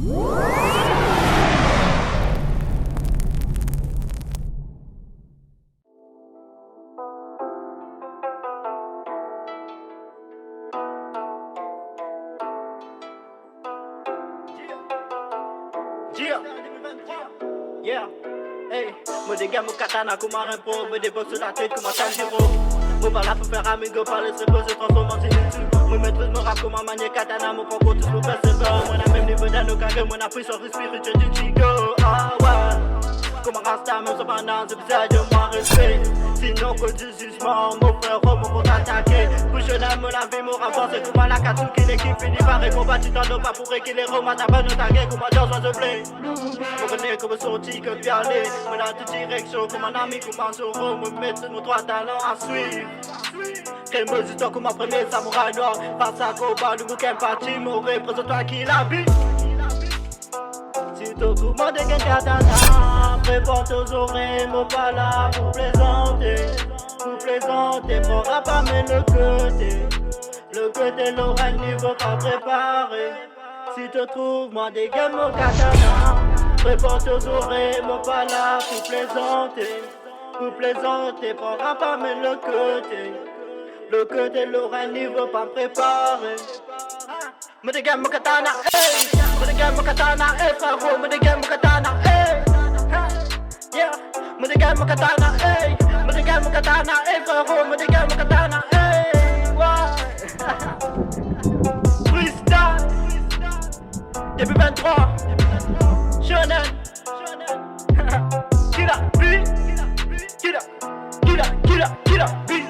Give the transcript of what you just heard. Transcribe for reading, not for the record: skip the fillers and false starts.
Yeah, hey, me dégage mon katana comme un pro, me déboxe sur la tête comme un Tanjiro. Me parle pour faire amigo, parler se pose, se transforme en Zenitsu. Me maîtrise me rap comme un manier katana, me prend compte tout le festival. Moi, n'a même niveau d'Anokage, moi, n'a puissance spirituelle du Chico. Ah ouais, comme un rasta, me cependant, c'est bizarre de moi respect. Sinon, que du jugement, mon frère, mon compte attaqué. Couche l'aime, la vie, mon rapport, c'est comme à la Katsuki, l'équipe finit par combattre, tu t'en pas pour réquiller les romans, t'as pas de taguer, comme un dans de blé. Je connais comme sorti que pialer, me dans toute direction, comme un ami, comme un soro, me mettre mon droit talent à suivre. Quel me dit comme un premier samouraï noir, face à combat, le bouquin parti, mon représente-toi qui l'habite. Si ton coup m'a dégagé katana, prépare tes oreilles, mon pas là pour plaisanter. Pour plaisanter, faudra pas mettre le côté l'oreille niveau pas préparé. Si te trouves, moi dégage mon katana, prépare tes oreilles, mon pas là pour plaisanter, faudra pas mettre le côté l'oreille niveau pas préparé. Me dégage mon katana, hey, me dégage mon katana, hey frérot, me dégage mon katana, hey, yeah, me dégage mon katana, hey, me dégage mon katana, hey frérot, me dégage mon katana, hey, ouais. Freestyle, depuis 23, shonen, killer beat, killer beat.